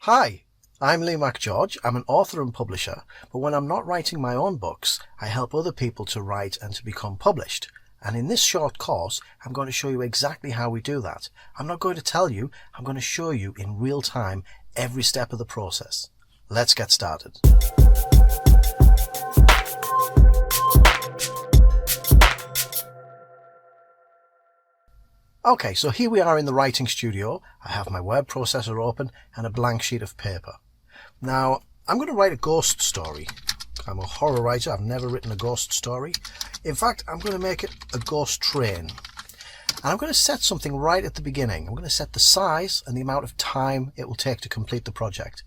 Hi, I'm Lee MacGeorge. I'm an author and publisher, but when I'm not writing my own books, I help other people to write and to become published. And in this short course, I'm going to show you exactly how we do that. I'm not going to tell you, I'm going to show you in real time every step of the process. Let's get started. Okay, so here we are in the writing studio. I have my word processor open and a blank sheet of paper. Now, I'm going to write a ghost story. I'm a horror writer. I've never written a ghost story. In fact, I'm going to make it a ghost train. And I'm going to set something right at the beginning. I'm going to set the size and the amount of time it will take to complete the project.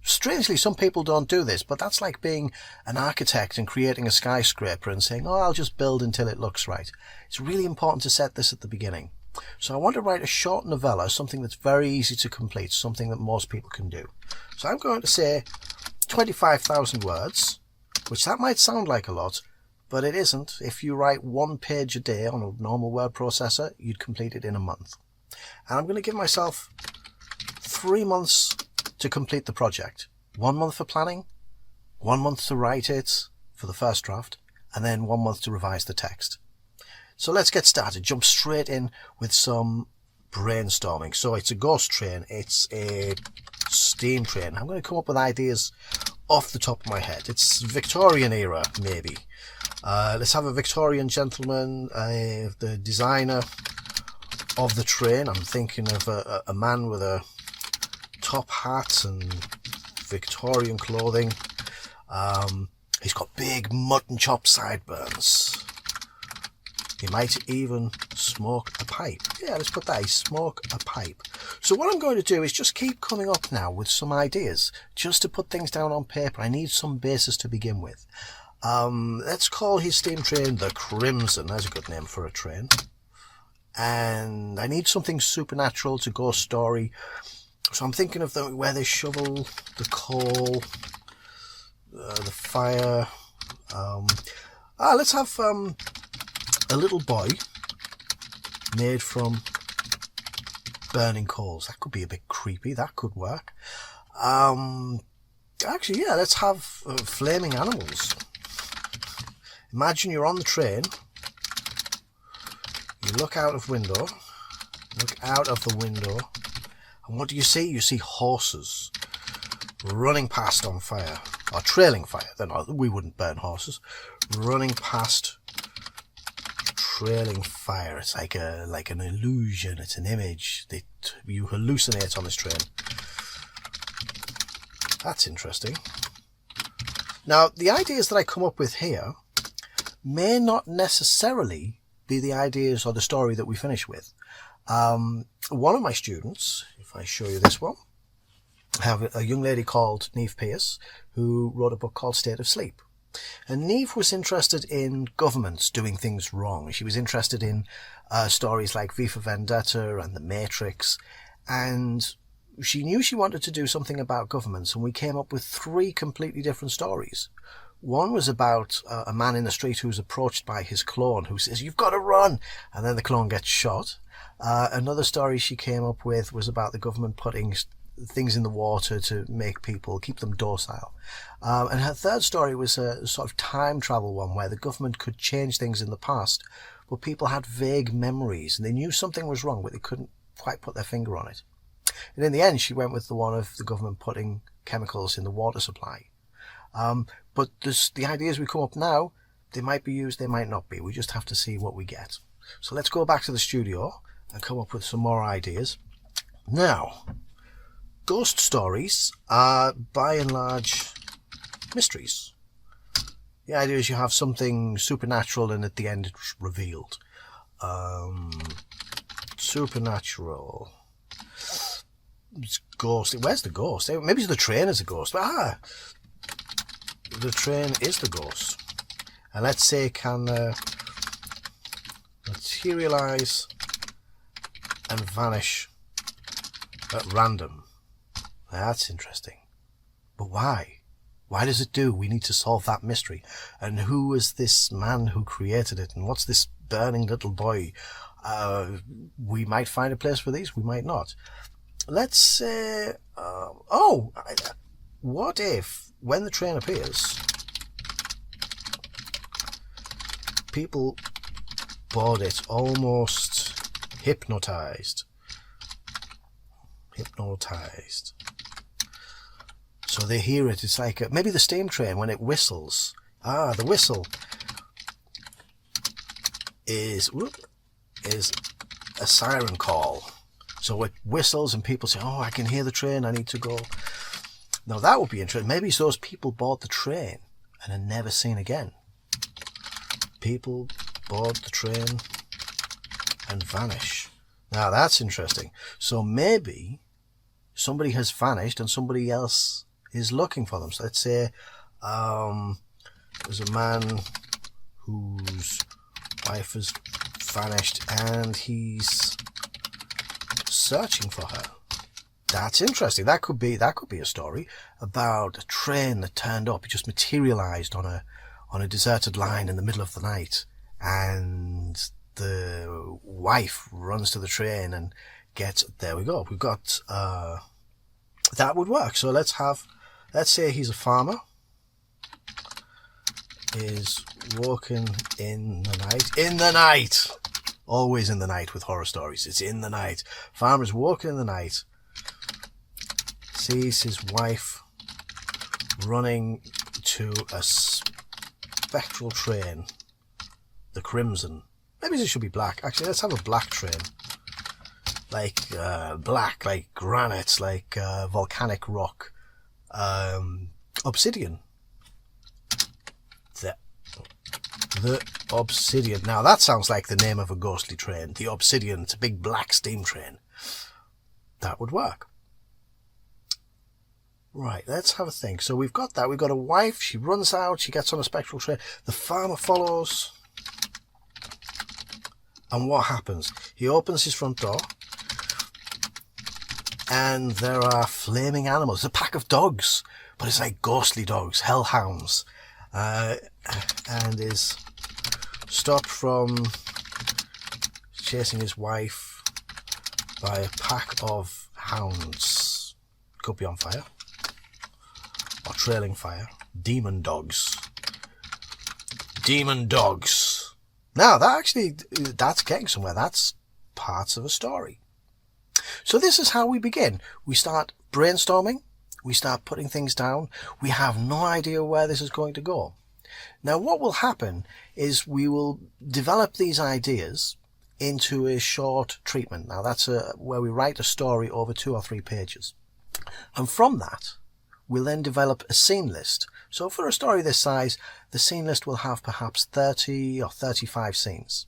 Strangely, some people don't do this, but that's like being an architect and creating a skyscraper and saying, oh, I'll just build until it looks right. It's really important to set this at the beginning. So I want to write a short novella, something that's very easy to complete, something that most people can do. So I'm going to say 25,000 words, which that might sound like a lot, but it isn't. If you write 1 page a day on a normal word processor, you'd complete it in a month. And I'm going to give myself 3 months to complete the project. 1 month for planning, 1 month to write it for the first draft, and then 1 month to revise the text. So let's get started. Jump straight in with some brainstorming. So it's a ghost train, it's a steam train. I'm going to come up with ideas off the top of my head. It's Victorian era, maybe. Let's have a Victorian gentleman, the designer of the train. I'm thinking of a man with a top hat and Victorian clothing. He's got big mutton chop sideburns. He might even smoke a pipe. Yeah, let's put that. He smoke a pipe. So what I'm going to do is just keep coming up now with some ideas, just to put things down on paper. I need some basis to begin with. Let's call his steam train the Crimson. That's a good name for a train. And I need something supernatural to ghost story. So I'm thinking of where they shovel the coal, the fire. Let's have a little boy made from burning coals. That could be a bit creepy. That could work. Actually, yeah, let's have flaming animals. Imagine you're on the train. You look out of the window, and what do you see? You see horses running past on fire, or trailing fire. We wouldn't burn horses. Running past trailing fire. It's like an illusion. It's an image that you hallucinate on this train. That's interesting. Now, the ideas that I come up with here may not necessarily be the ideas or the story that we finish with. One of my students, if I show you this one, I have a young lady called Neath Pierce who wrote a book called State of Sleep. And Neath was interested in governments doing things wrong. She was interested in stories like V for Vendetta and The Matrix, and she knew she wanted to do something about governments, and we came up with 3 completely different stories. One was about a man in the street who's approached by his clone who says, "You've got to run," and then the clone gets shot. Another story she came up with was about the government putting things in the water to make people, keep them docile. And her third story was a sort of time travel one where the government could change things in the past, but people had vague memories and they knew something was wrong, but they couldn't quite put their finger on it. And in the end, she went with the one of the government putting chemicals in the water supply. But the ideas we come up now, they might be used, they might not be. We just have to see what we get. So let's go back to the studio and come up with some more ideas. Now, ghost stories are by and large mysteries. The idea is you have something supernatural and at the end it's revealed. Supernatural. It's ghost. Where's the ghost? Maybe the train is a ghost. The train is the ghost. And let's say it can materialize and vanish at random. That's interesting. But why? Why does it do? We need to solve that mystery. And who is this man who created it? And what's this burning little boy? We might find a place for these, we might not. Let's say, Oh, what if when the train appears, people board it almost hypnotized? So they hear it. It's like maybe the steam train when it whistles. The whistle is a siren call. So it whistles and people say, oh, I can hear the train, I need to go. Now that would be interesting. Maybe it's those people board the train and are never seen again. People board the train and vanish. Now that's interesting. So maybe somebody has vanished and somebody else is looking for them. So let's say there's a man whose wife has vanished and he's searching for her. That's interesting. That could be a story about a train that turned up. It just materialized on a deserted line in the middle of the night, and the wife runs to the train and gets. There we go. We've got that would work. So let's say he's a farmer. Is walking in the night. Always in the night with horror stories. It's in the night. Farmer's walking in the night. Sees his wife running to a spectral train. The crimson. Maybe it should be black. Actually, let's have a black train. Like black, like granite, like volcanic rock. Obsidian. The Obsidian. Now that sounds like the name of a ghostly train. The Obsidian. It's a big black steam train. That would work. Right, let's have a think. So we've got that. We've got a wife. She runs out. She gets on a spectral train. The farmer follows. And what happens? He opens his front door. And there are flaming animals. It's a pack of dogs. But it's like ghostly dogs. Hellhounds. And is stopped from chasing his wife by a pack of hounds. Could be on fire or trailing fire. Demon dogs. Now that's getting somewhere. That's parts of a story. So this is how we begin. We start brainstorming. We start putting things down. We have no idea where this is going to go. Now what will happen is we will develop these ideas into a short treatment. Now that's where we write a story over 2 or 3 pages. And from that, we'll then develop a scene list. So for a story this size, the scene list will have perhaps 30 or 35 scenes.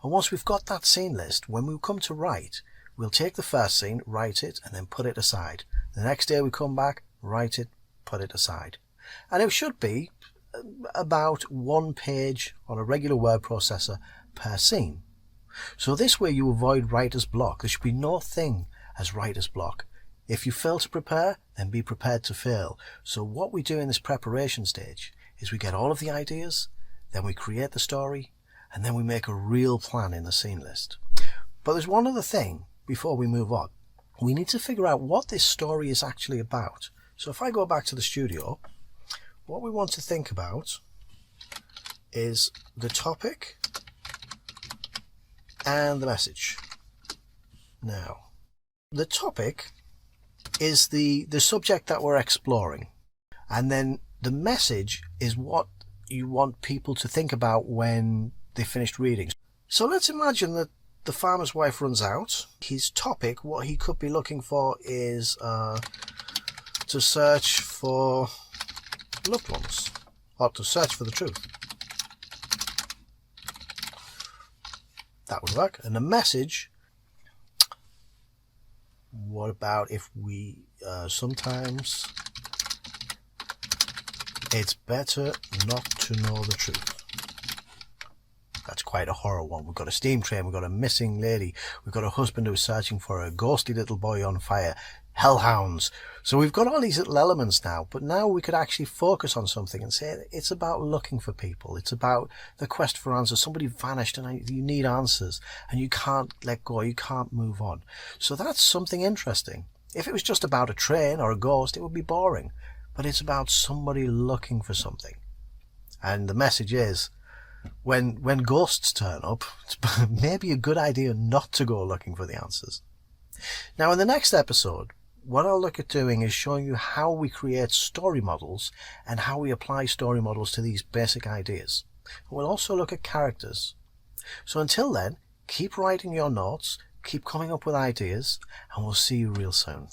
And once we've got that scene list, when we come to write, we'll take the first scene, write it, and then put it aside. The next day we come back, write it, put it aside. And it should be about 1 page on a regular word processor per scene. So this way you avoid writer's block. There should be no thing as writer's block. If you fail to prepare, then be prepared to fail. So what we do in this preparation stage is we get all of the ideas, then we create the story, and then we make a real plan in the scene list. But there's one other thing before we move on. We need to figure out what this story is actually about. So if I go back to the studio, what we want to think about is the topic and the message. Now, the topic is the subject that we're exploring, and then the message is what you want people to think about when they finished reading. So let's imagine that the farmer's wife runs out. His topic, what he could be looking for, is to search for loved ones, or to search for the truth. That would work. And the message, what about if we sometimes it's better not to know the truth. That's quite a horror one. We've got a steam train, we've got a missing lady, we've got a husband who's searching for a ghostly little boy on fire, hellhounds. So we've got all these little elements now, but now we could actually focus on something and say it's about looking for people. It's about the quest for answers. Somebody vanished and you need answers and you can't let go, you can't move on. So that's something interesting. If it was just about a train or a ghost, it would be boring, but it's about somebody looking for something. And the message is, when ghosts turn up, it's maybe a good idea not to go looking for the answers. Now, in the next episode, what I'll look at doing is showing you how we create story models and how we apply story models to these basic ideas. We'll also look at characters. So until then, keep writing your notes, keep coming up with ideas, and we'll see you real soon.